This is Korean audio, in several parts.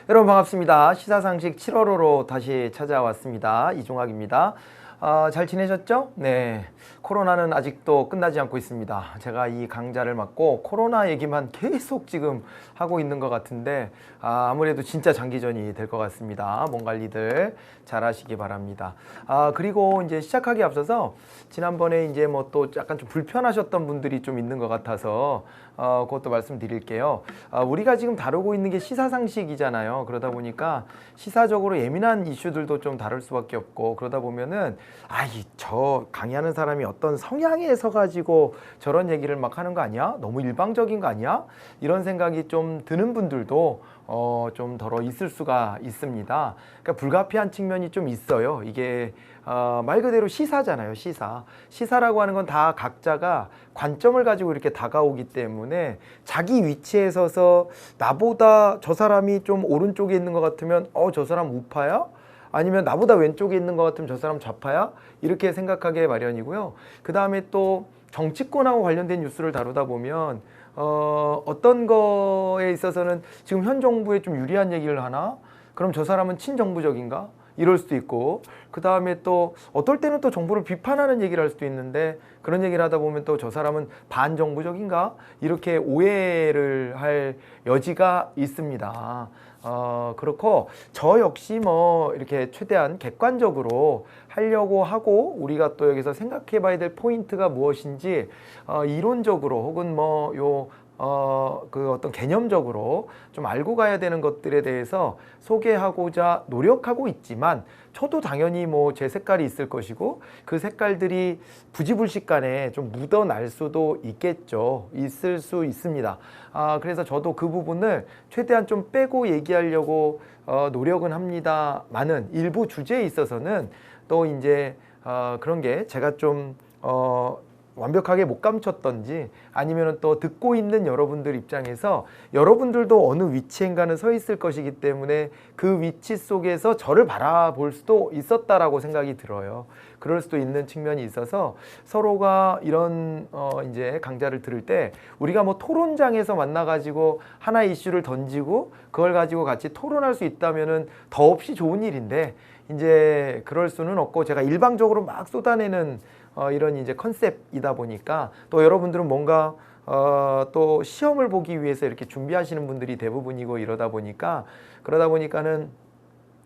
여러분 반갑습니다. 시사상식 7월호로 다시 찾아왔습니다. 이종학입니다. 잘 지내셨죠? 네. 코로나는 아직도 끝나지 않고 있습니다. 제가 이 강좌를 맡고 코로나 얘기만 계속 지금 하고 있는 것 같은데 아무래도 진짜 장기전이 될 것 같습니다. 몸 관리들 잘 하시기 바랍니다. 그리고 이제 시작하기 앞서서 지난번에 이제 뭐 또 약간 좀 불편하셨던 분들이 좀 있는 것 같아서 그것도 말씀드릴게요. 우리가 지금 다루고 있는 게 시사상식이잖아요. 그러다 보니까 시사적으로 예민한 이슈들도 좀 다룰 수밖에 없고, 그러다 보면은 저 강의하는 사람이 어떤 성향에 서 가지고 저런 얘기를 막 하는 거 아니야? 너무 일방적인 거 아니야? 이런 생각이 좀 드는 분들도 좀 덜어 있을 수가 있습니다. 그러니까 불가피한 측면이 좀 있어요. 이게 말 그대로 시사잖아요. 시사라고 하는 건 다 각자가 관점을 가지고 이렇게 다가오기 때문에 자기 위치에 서서 나보다 저 사람이 좀 오른쪽에 있는 것 같으면 저 사람 우파야? 아니면 나보다 왼쪽에 있는 것 같으면 저 사람 좌파야? 이렇게 생각하게 마련이고요. 그 다음에 또 정치권하고 관련된 뉴스를 다루다 보면 어떤 거에 있어서는 지금 현 정부에 좀 유리한 얘기를 하나? 그럼 저 사람은 친정부적인가? 이럴 수도 있고, 그 다음에 또 어떨 때는 또 정부를 비판하는 얘기를 할 수도 있는데, 그런 얘기를 하다 보면 또 저 사람은 반정부적인가? 이렇게 오해를 할 여지가 있습니다. 그렇고 저 역시 뭐 이렇게 최대한 객관적으로 하려고 하고, 우리가 또 여기서 생각해 봐야 될 포인트가 무엇인지 이론적으로 혹은 그 어떤 개념적으로 좀 알고 가야 되는 것들에 대해서 소개하고자 노력하고 있지만, 저도 당연히 뭐 제 색깔이 있을 것이고 그 색깔들이 부지불식간에 좀 묻어날 수도 있겠죠. 있을 수 있습니다. 그래서 저도 그 부분을 최대한 좀 빼고 얘기하려고 노력은 합니다만은, 일부 주제에 있어서는 또 이제 그런 게 제가 좀 완벽하게 못 감췄던지, 아니면 또 듣고 있는 여러분들 입장에서 여러분들도 어느 위치인가는 서 있을 것이기 때문에 그 위치 속에서 저를 바라볼 수도 있었다라고 생각이 들어요. 그럴 수도 있는 측면이 있어서 서로가 이런 이제 강좌를 들을 때 우리가 뭐 토론장에서 만나가지고 하나의 이슈를 던지고 그걸 가지고 같이 토론할 수 있다면은 더없이 좋은 일인데, 이제 그럴 수는 없고 제가 일방적으로 막 쏟아내는 이런 이제 컨셉이다 보니까, 또 여러분들은 뭔가 또 시험을 보기 위해서 이렇게 준비하시는 분들이 대부분이고, 그러다 보니까는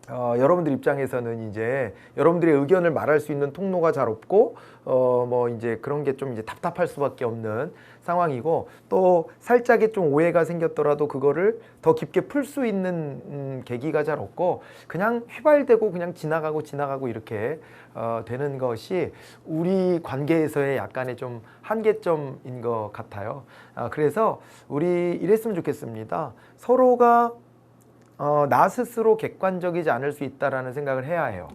여러분들 입장에서는 이제 여러분들의 의견을 말할 수 있는 통로가 잘 없고 뭐 이제 그런 게 좀 이제 답답할 수밖에 없는 상황이고, 또 살짝의 좀 오해가 생겼더라도 그거를 더 깊게 풀 수 있는 계기가 잘 없고, 그냥 휘발되고 그냥 지나가고 이렇게 되는 것이 우리 관계에서의 약간의 좀 한계점인 것 같아요. 그래서 우리 이랬으면 좋겠습니다. 서로가 나 스스로 객관적이지 않을 수 있다라는 생각을 해야 해요.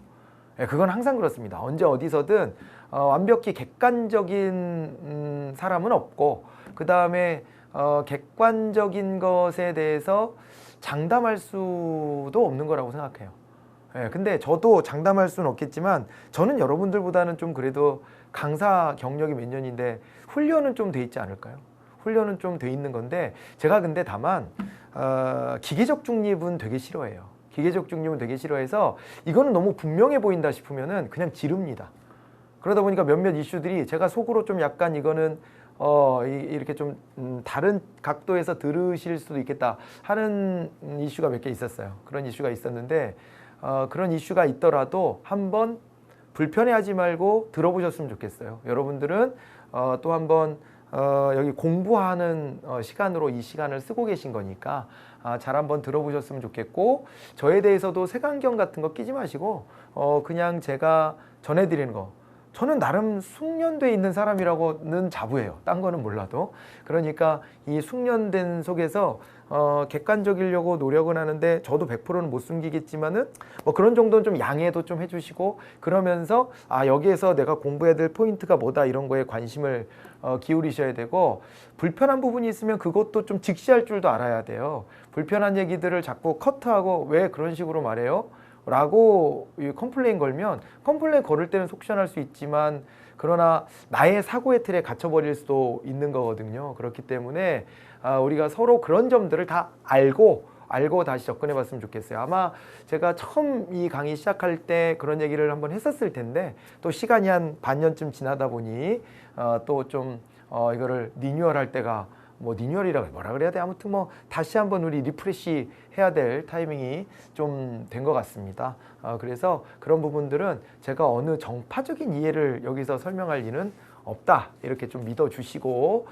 그건 항상 그렇습니다. 언제 어디서든 완벽히 객관적인 사람은 없고, 그 다음에 객관적인 것에 대해서 장담할 수도 없는 거라고 생각해요. 근데 저도 장담할 수는 없겠지만, 저는 여러분들보다는 좀 그래도 강사 경력이 몇 년인데 훈련은 좀 돼 있지 않을까요? 훈련은 좀 돼 있는 건데, 제가 근데 다만 기계적 중립은 되게 싫어해요. 기계적 중립은 되게 싫어해서 이거는 너무 분명해 보인다 싶으면은 그냥 지릅니다. 그러다 보니까 몇몇 이슈들이 제가 속으로 좀 약간 이거는 이렇게 좀 다른 각도에서 들으실 수도 있겠다 하는 이슈가 몇 개 있었어요. 그런 이슈가 있었는데 그런 이슈가 있더라도 한번 불편해하지 말고 들어보셨으면 좋겠어요. 여러분들은 또 한번 여기 공부하는 시간으로 이 시간을 쓰고 계신 거니까 잘 한번 들어보셨으면 좋겠고, 저에 대해서도 색안경 같은 거 끼지 마시고 그냥 제가 전해드리는 거, 저는 나름 숙련돼 있는 사람이라고는 자부해요. 딴 거는 몰라도. 그러니까 이 숙련된 속에서 객관적이려고 노력은 하는데, 저도 100%는 못 숨기겠지만은 뭐 그런 정도는 좀 양해도 좀 해주시고, 그러면서 여기에서 내가 공부해야 될 포인트가 뭐다, 이런 거에 관심을 기울이셔야 되고, 불편한 부분이 있으면 그것도 좀 직시할 줄도 알아야 돼요. 불편한 얘기들을 자꾸 커트하고 왜 그런 식으로 말해요? 라고 컴플레인 걸면, 컴플레인 걸을 때는 속 시원할 수 있지만, 그러나 나의 사고의 틀에 갇혀버릴 수도 있는 거거든요. 그렇기 때문에 우리가 서로 그런 점들을 다 알고 알고 다시 접근해 봤으면 좋겠어요. 아마 제가 처음 이 강의 시작할 때 그런 얘기를 한번 했었을 텐데 또 시간이 한 반년쯤 지나다 보니 또 좀 이거를 리뉴얼할 때가 뭐 리뉴얼이라고 뭐라 그래야 돼? 아무튼 뭐 다시 한번 우리 리프레시 해야 될 타이밍이 좀 된 것 같습니다. 그래서 그런 부분들은 제가 어느 정파적인 이해를 여기서 설명할 리는 없다 이렇게 좀 믿어주시고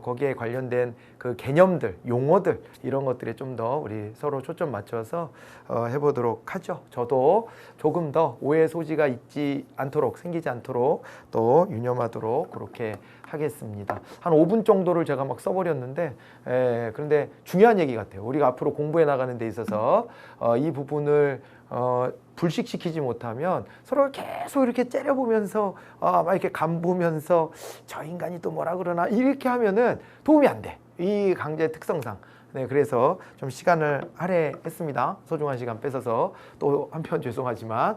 거기에 관련된 그 개념들, 용어들 이런 것들에 좀 더 우리 서로 초점 맞춰서 해보도록 하죠. 저도 조금 더 오해 소지가 있지 않도록 생기지 않도록 또 유념하도록 그렇게 하겠습니다. 한 5분 정도를 제가 막 써버렸는데 그런데 중요한 얘기 같아요. 우리가 앞으로 공부해 나가는 데 있어서 이 부분을 불식시키지 못하면 서로 계속 이렇게 째려보면서 막 이렇게 간보면서 저 인간이 또 뭐라 그러나 이렇게 하면은 도움이 안 돼. 이 강좌의 특성상. 네, 그래서 좀 시간을 할애했습니다. 소중한 시간 뺏어서 또 한편 죄송하지만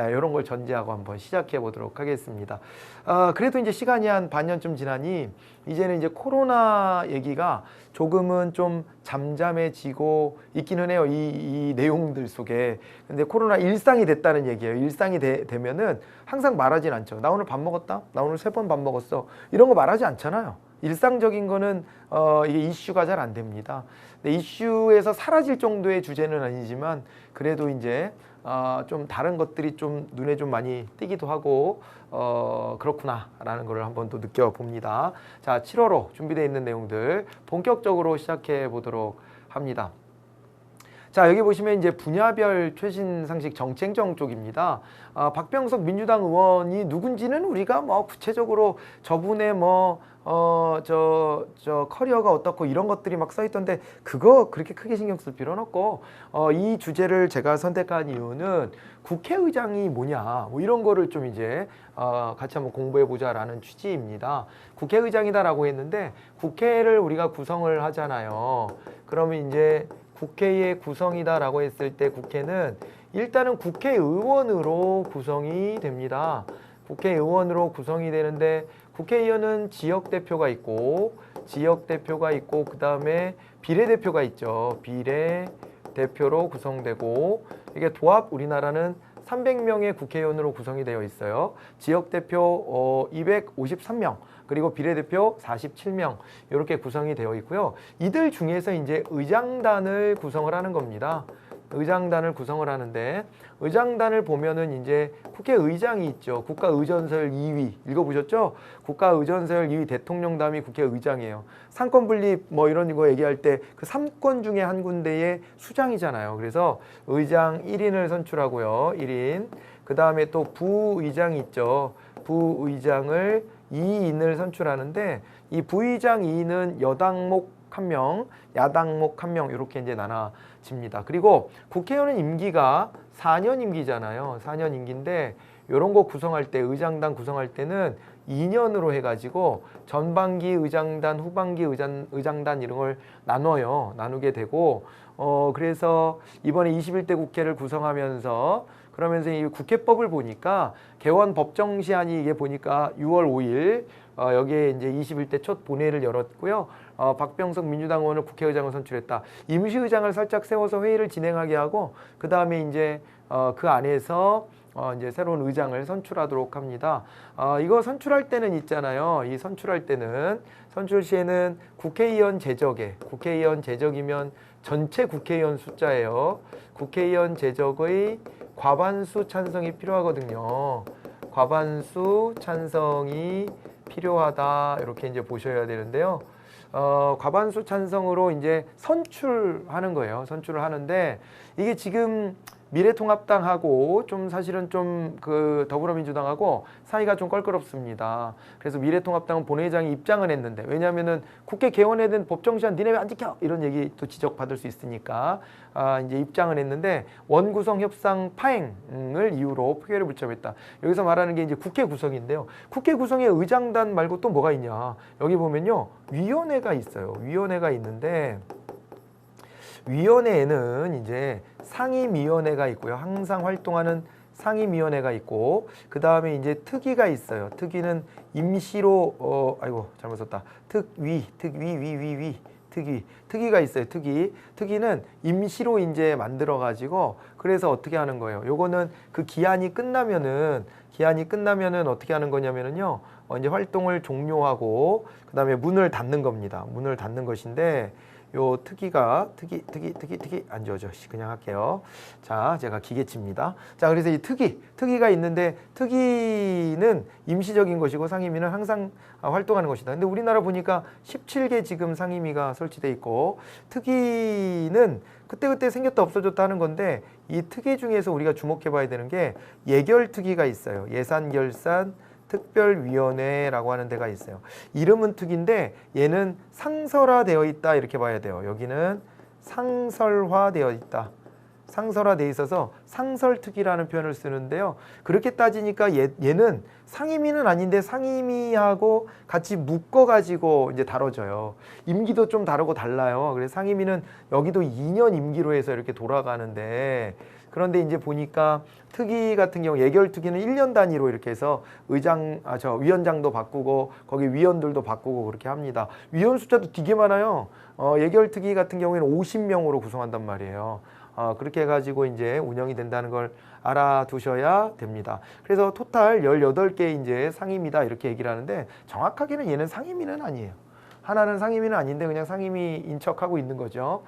이런 걸 전제하고 한번 시작해 보도록 하겠습니다. 그래도 이제 시간이 한 반년쯤 지나니 이제는 이제 코로나 얘기가 조금은 좀 잠잠해지고 있기는 해요. 이 내용들 속에. 근데 코로나 일상이 됐다는 얘기예요. 일상이 되면은 항상 말하진 않죠. 나 오늘 밥 먹었다? 나 오늘 3번 밥 먹었어. 이런 거 말하지 않잖아요. 일상적인 거는 이게 이슈가 잘 안 됩니다. 근데 이슈에서 사라질 정도의 주제는 아니지만 그래도 이제 좀 다른 것들이 좀 눈에 좀 많이 띄기도 하고 그렇구나라는 걸 한번 또 느껴봅니다. 자, 7월호 준비되어 있는 내용들 본격적으로 시작해 보도록 합니다. 자, 여기 보시면 이제 분야별 최신 상식 정책정 쪽입니다. 박병석 민주당 의원이 누군지는 우리가 뭐 구체적으로 저분의 뭐 커리어가 어떻고 이런 것들이 막 써있던데 그거 그렇게 크게 신경 쓸 필요는 없고 이 주제를 제가 선택한 이유는 국회의장이 뭐냐 뭐 이런 거를 좀 이제 같이 한번 공부해 보자라는 취지입니다. 국회의장이다라고 했는데 국회를 우리가 구성을 하잖아요. 그러면 이제 국회의 구성이다라고 했을 때 국회는 일단은 국회의원으로 구성이 됩니다. 국회의원으로 구성이 되는데 국회의원은 지역대표가 있고 그 다음에 비례대표가 있죠. 비례대표로 구성되고 이게 도합 우리나라는 300명의 국회의원으로 구성이 되어 있어요. 지역대표 253명 그리고 비례대표 47명 이렇게 구성이 되어 있고요. 이들 중에서 이제 의장단을 구성을 하는 겁니다. 의장단을 구성을 하는데 의장단을 보면은 이제 국회의장이 있죠. 국가의전서열 2위 읽어보셨죠? 국가의전서열 2위 대통령담이 국회의장이에요. 상권 분립 뭐 이런 거 얘기할 때 그 3권 중에 한 군데의 수장이잖아요. 그래서 의장 1인을 선출하고요. 1인. 그 다음에 또 부의장이 있죠. 부의장을 2인을 선출하는데 이 부의장 2인은 여당목 1명, 야당목 1명 이렇게 이제 나눠집니다. 그리고 국회의원은 임기가 4년 임기잖아요. 4년 임기인데 이런 거 구성할 때 의장단 구성할 때는 2년으로 해가지고 전반기 의장단, 후반기 의장단 이런 걸 나누게 되고 그래서 이번에 21대 국회를 구성하면서 그러면서 이 국회법을 보니까 개원 법정 시한이 이게 보니까 6월 5일 여기에 이제 21대 첫 본회의를 열었고요. 박병석 민주당 의원을 국회의장을 선출했다. 임시의장을 살짝 세워서 회의를 진행하게 하고 그 다음에 이제 그 안에서 이제 새로운 의장을 선출하도록 합니다. 이거 선출할 때는 있잖아요. 이 선출 시에는 국회의원 제적이면 전체 국회의원 숫자예요. 국회의원 제적의 과반수 찬성이 필요하거든요. 과반수 찬성이 필요하다 이렇게 이제 보셔야 되는데요. 과반수 찬성으로 이제 선출하는 거예요. 선출을 하는데 이게 지금 미래통합당하고 좀 사실은 좀 그 더불어민주당하고 사이가 좀 껄끄럽습니다. 그래서 미래통합당은 본회의장이 입장을 했는데 왜냐하면은 국회 개원에 대한 법정 시한 니네 왜 안 지켜? 이런 얘기 또 지적받을 수 있으니까 이제 입장을 했는데 원구성 협상 파행을 이유로 표결에 불참했다. 여기서 말하는 게 이제 국회 구성인데요. 국회 구성에 의장단 말고 또 뭐가 있냐? 여기 보면요. 위원회가 있어요. 위원회가 있는데 위원회에는 이제 상임위원회가 있고요. 항상 활동하는 상임위원회가 있고 그 다음에 이제 특위가 있어요. 특위는 임시로 아이고 잘못 썼다. 특위 특위가 있어요. 특위는 임시로 이제 만들어 가지고 그래서 어떻게 하는 거예요? 요거는 그 기한이 끝나면은 어떻게 하는 거냐면은요. 이제 활동을 종료하고 그다음에 문을 닫는 겁니다. 문을 닫는 것인데 요 특위가 특위 안 지워져. 그냥 할게요. 자, 제가 기계치입니다. 자, 그래서 이 특위가 있는데 특위는 임시적인 것이고 상임위는 항상 활동하는 것이다. 근데 우리나라 보니까 17개 지금 상임위가 설치돼 있고 특위는 그때그때 생겼다 없어졌다 하는 건데 이 특위 중에서 우리가 주목해 봐야 되는 게 예결특위가 있어요. 예산결산 특별위원회라고 하는 데가 있어요. 이름은 특위인데 얘는 상설화되어 있다 이렇게 봐야 돼요. 여기는 상설화되어 있다. 상설화되어 있어서 상설특위라는 표현을 쓰는데요. 그렇게 따지니까 얘는 상임위는 아닌데 상임위하고 같이 묶어가지고 이제 다뤄져요. 임기도 좀 다르고 달라요. 그래서 상임위는 여기도 2년 임기로 해서 이렇게 돌아가는데 그런데 이제 보니까 특위 같은 경우 예결특위는 1년 단위로 이렇게 해서 위원장도 바꾸고 거기 위원들도 바꾸고 그렇게 합니다. 위원 숫자도 되게 많아요. 예결특위 같은 경우에는 50명으로 구성한단 말이에요. 그렇게 해가지고 이제 운영이 된다는 걸 알아두셔야 됩니다. 그래서 토탈 18개 이제 상임위다 이렇게 얘기를 하는데 정확하게는 얘는 상임위는 아니에요. 하나는 상임위는 아닌데 그냥 상임위인 척하고 있는 거죠.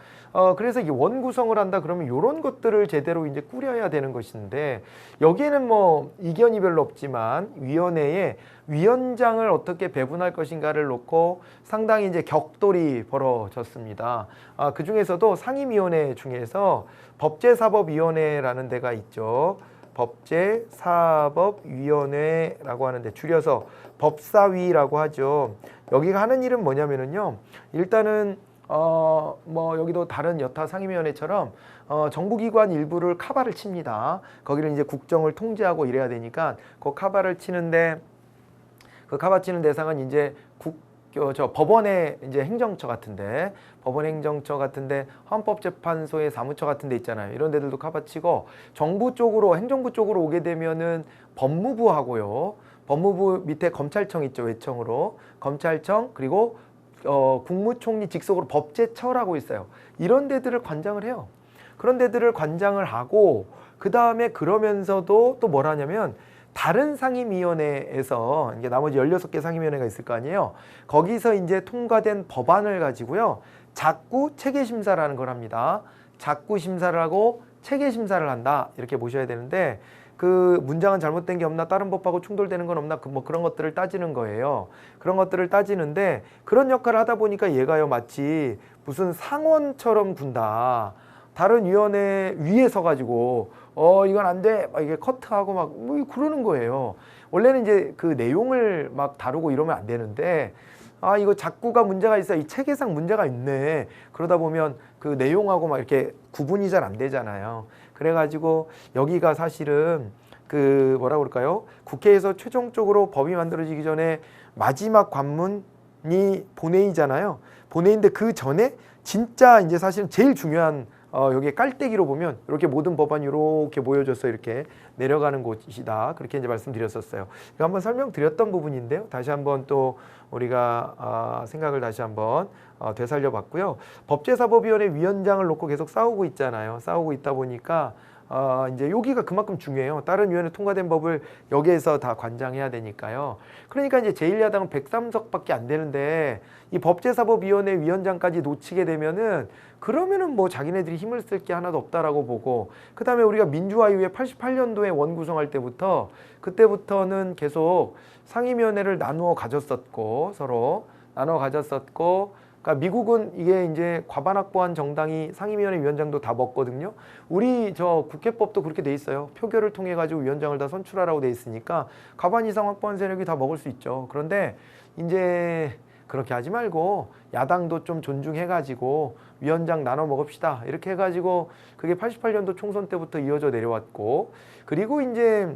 그래서 이게 원 구성을 한다 그러면 이런 것들을 제대로 이제 꾸려야 되는 것인데 여기에는 뭐 이견이 별로 없지만 위원회에 위원장을 어떻게 배분할 것인가를 놓고 상당히 이제 격돌이 벌어졌습니다. 그 중에서도 상임위원회 중에서 법제사법위원회라는 데가 있죠. 법제사법위원회라고 하는데 줄여서 법사위라고 하죠. 여기가 하는 일은 뭐냐면은요. 일단은 뭐 여기도 다른 여타 상임위원회처럼 정부기관 일부를 카바를 칩니다. 거기를 이제 국정을 통제하고 이래야 되니까 그 카바를 치는데 그 카바 치는 대상은 이제 법원의 이제 행정처 같은데 헌법재판소의 사무처 같은 데 있잖아요. 이런 데들도 카바치고 정부 쪽으로 행정부 쪽으로 오게 되면은 법무부하고요. 법무부 밑에 검찰청 있죠. 외청으로 검찰청 그리고 국무총리 직속으로 법제처라고 있어요. 이런 데들을 관장을 해요. 그런 데들을 관장을 하고 그 다음에 그러면서도 또 뭘 하냐면 다른 상임위원회에서 이게 나머지 16개 상임위원회가 있을 거 아니에요. 거기서 이제 통과된 법안을 가지고요. 자꾸 체계심사라는 걸 합니다. 자꾸 심사를 하고 체계심사를 한다. 이렇게 보셔야 되는데 그 문장은 잘못된 게 없나 다른 법하고 충돌되는 건 없나 뭐 그런 것들을 따지는 거예요. 그런 것들을 따지는데 그런 역할을 하다 보니까 얘가요 마치 무슨 상원처럼 군다. 다른 위원회 위에 서가지고 이건 안 돼. 막 이게 커트하고 막 뭐 그러는 거예요. 원래는 이제 그 내용을 막 다루고 이러면 안 되는데 이거 자꾸가 문제가 있어. 이 체계상 문제가 있네. 그러다 보면 그 내용하고 막 이렇게 구분이 잘 안 되잖아요. 그래가지고 여기가 사실은 그 뭐라 그럴까요? 국회에서 최종적으로 법이 만들어지기 전에 마지막 관문이 본회의잖아요. 본회의인데 그 전에 진짜 이제 사실은 제일 중요한 여기 깔때기로 보면 이렇게 모든 법안이 이렇게 모여져서 이렇게 내려가는 곳이다. 그렇게 이제 말씀드렸었어요. 이거 한번 설명드렸던 부분인데요. 다시 한번 또 우리가 생각을 다시 한번 되살려 봤고요. 법제사법위원회 위원장을 놓고 계속 싸우고 있잖아요. 싸우고 있다 보니까 이제 여기가 그만큼 중요해요. 다른 위원회 통과된 법을 여기에서 다 관장해야 되니까요. 그러니까 이제 제1야당은 103석밖에 안 되는데 이 법제사법위원회 위원장까지 놓치게 되면은 그러면은 뭐 자기네들이 힘을 쓸 게 하나도 없다라고 보고 그 다음에 우리가 민주화 이후에 88년도에 원 구성할 때부터 그때부터는 계속 상임위원회를 나누어 가졌었고 서로 나누어 가졌었고 그러니까 미국은 이게 이제 과반 확보한 정당이 상임위원회 위원장도 다 먹거든요. 우리 저 국회법도 그렇게 돼 있어요. 표결을 통해 가지고 위원장을 다 선출하라고 돼 있으니까 과반 이상 확보한 세력이 다 먹을 수 있죠. 그런데 이제 그렇게 하지 말고 야당도 좀 존중해 가지고 위원장 나눠 먹읍시다. 이렇게 해 가지고 그게 88년도 총선 때부터 이어져 내려왔고 그리고 이제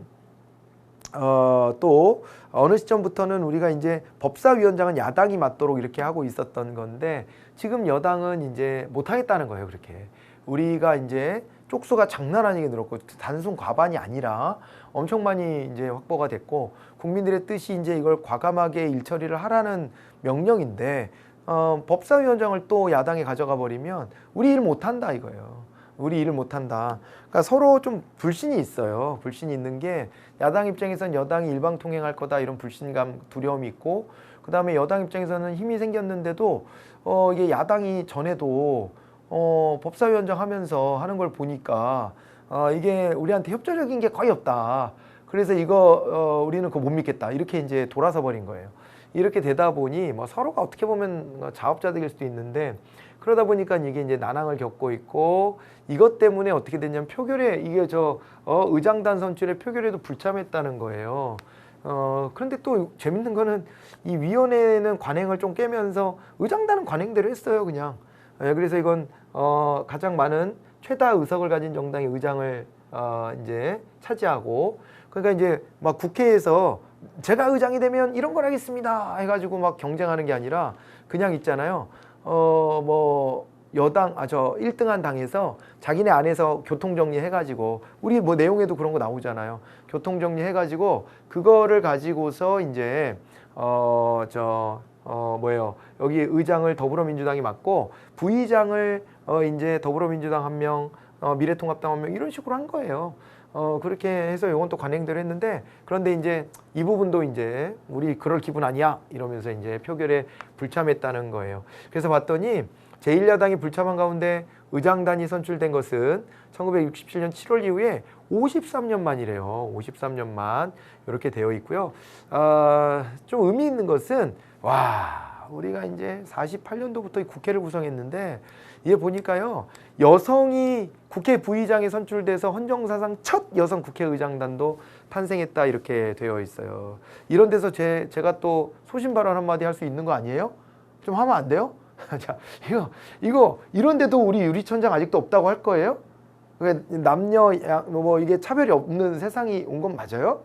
또 어느 시점부터는 우리가 이제 법사위원장은 야당이 맡도록 이렇게 하고 있었던 건데 지금 여당은 이제 못하겠다는 거예요. 그렇게 우리가 이제 쪽수가 장난 아니게 늘었고 단순 과반이 아니라 엄청 많이 이제 확보가 됐고 국민들의 뜻이 이제 이걸 과감하게 일처리를 하라는 명령인데 법사위원장을 또 야당이 가져가 버리면 우리 일 못한다 이거예요. 우리 일을 못한다. 그러니까 서로 좀 불신이 있어요. 불신이 있는 게 야당 입장에서는 여당이 일방통행할 거다 이런 불신감, 두려움이 있고 그 다음에 여당 입장에서는 힘이 생겼는데도 이게 야당이 전에도 법사위원장 하면서 하는 걸 보니까 이게 우리한테 협조적인 게 거의 없다. 그래서 이거 우리는 그거 못 믿겠다. 이렇게 이제 돌아서 버린 거예요. 이렇게 되다 보니 뭐 서로가 어떻게 보면 자업자득일 수도 있는데 그러다 보니까 이게 이제 난항을 겪고 있고 이것 때문에 어떻게 됐냐면 표결에 이게 의장단 선출의 표결에도 불참했다는 거예요. 그런데 또 재밌는 거는 이 위원회는 관행을 좀 깨면서 의장단은 관행대로 했어요, 그냥. 그래서 이건 가장 많은 최다 의석을 가진 정당의 의장을 이제 차지하고 그러니까 이제 막 국회에서 제가 의장이 되면 이런 걸 하겠습니다 해가지고 막 경쟁하는 게 아니라 그냥 있잖아요. 뭐 여당 1등한 당에서 자기네 안에서 교통정리 해가지고 우리 뭐 내용에도 그런 거 나오잖아요. 교통정리 해가지고 그거를 가지고서 이제 여기 의장을 더불어민주당이 맡고 부의장을 이제 더불어민주당 한 명, 미래통합당 한 명 이런 식으로 한 거예요. 그렇게 해서 이건 또 관행대로 했는데 그런데 이제 이 부분도 이제 우리 그럴 기분 아니야 이러면서 이제 표결에 불참했다는 거예요. 그래서 봤더니 제1야당이 불참한 가운데 의장단이 선출된 것은 1967년 7월 이후에 53년 만이래요. 53년 만 이렇게 되어 있고요. 좀 의미 있는 것은 우리가 이제 48년도부터 국회를 구성했는데 이게 보니까요. 여성이 국회 부의장에 선출돼서 헌정사상 첫 여성 국회의장단도 탄생했다 이렇게 되어 있어요. 이런 데서 제가 또 소신 발언 한마디 할 수 있는 거 아니에요? 좀 하면 안 돼요? 자, 이거 이런데도 우리 유리천장 아직도 없다고 할 거예요? 그러니까 남녀 뭐 이게 차별이 없는 세상이 온 건 맞아요?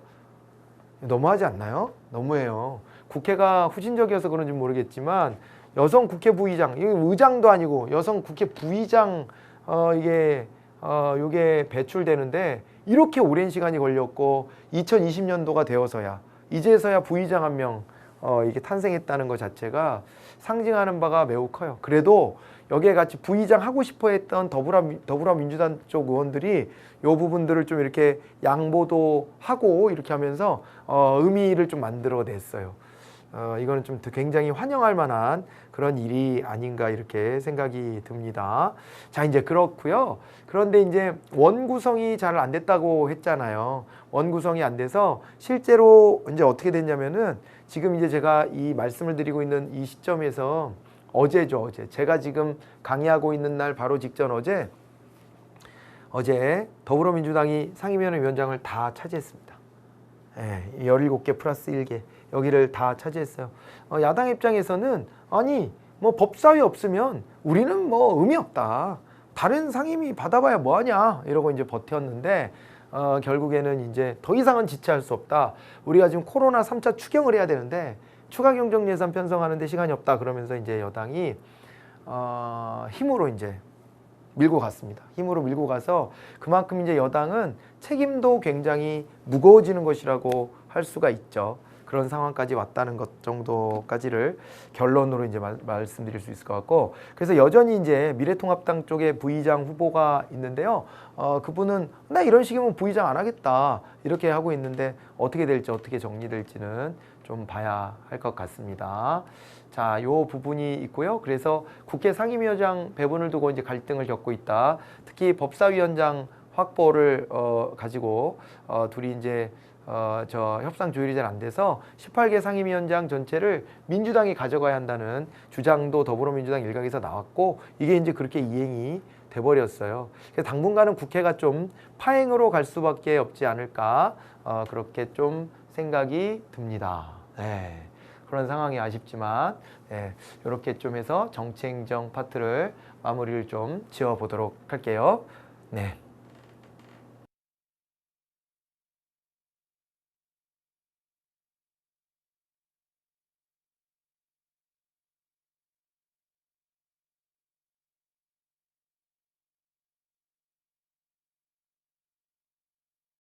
너무하지 않나요? 너무해요. 국회가 후진적이어서 그런지 모르겠지만 여성 국회 부의장, 이게 의장도 아니고 여성 국회 부의장 이게 배출되는데 이렇게 오랜 시간이 걸렸고 2020년도가 되어서야 이제서야 부의장 한 명 이게 탄생했다는 것 자체가 상징하는 바가 매우 커요. 그래도 여기에 같이 부의장 하고 싶어 했던 더불어민주당 쪽 의원들이 이 부분들을 좀 이렇게 양보도 하고 이렇게 하면서 의미를 좀 만들어냈어요. 이거는 좀 굉장히 환영할 만한 그런 일이 아닌가 이렇게 생각이 듭니다. 자, 이제 그렇고요. 그런데 이제 원구성이 잘 안 됐다고 했잖아요. 원구성이 안 돼서 실제로 이제 어떻게 됐냐면은 지금 이제 제가 이 말씀을 드리고 있는 이 시점에서 어제죠, 어제. 제가 지금 강의하고 있는 날 바로 직전 어제 더불어민주당이 상임위원회 위원장을 다 차지했습니다. 17개 플러스 1개. 여기를 다 차지했어요. 야당 입장에서는 아니 뭐 법사위 없으면 우리는 뭐 의미 없다. 다른 상임위 받아봐야 뭐하냐 이러고 이제 버텼는데 결국에는 이제 더 이상은 지체할 수 없다. 우리가 지금 코로나 3차 추경을 해야 되는데 추가 경정 예산 편성하는데 시간이 없다. 그러면서 이제 여당이 힘으로 이제 밀고 갔습니다. 힘으로 밀고 가서 그만큼 이제 여당은 책임도 굉장히 무거워지는 것이라고 할 수가 있죠. 그런 상황까지 왔다는 것 정도까지를 결론으로 이제 말씀드릴 수 있을 것 같고, 그래서 여전히 이제 미래통합당 쪽에 부의장 후보가 있는데요. 그분은 나 이런 식이면 부의장 안 하겠다 이렇게 하고 있는데 어떻게 될지 어떻게 정리될지는 좀 봐야 할 것 같습니다. 자, 요 부분이 있고요. 그래서 국회 상임위원장 배분을 두고 이제 갈등을 겪고 있다. 특히 법사위원장 확보를 가지고 둘이 이제 협상 조율이 잘 안 돼서 18개 상임위원장 전체를 민주당이 가져가야 한다는 주장도 더불어민주당 일각에서 나왔고 이게 이제 그렇게 이행이 돼버렸어요. 그래서 당분간은 국회가 좀 파행으로 갈 수밖에 없지 않을까 그렇게 좀 생각이 듭니다. 네. 그런 상황이 아쉽지만 이렇게 좀 해서 정치행정 파트를 마무리를 좀 지어보도록 할게요. 네.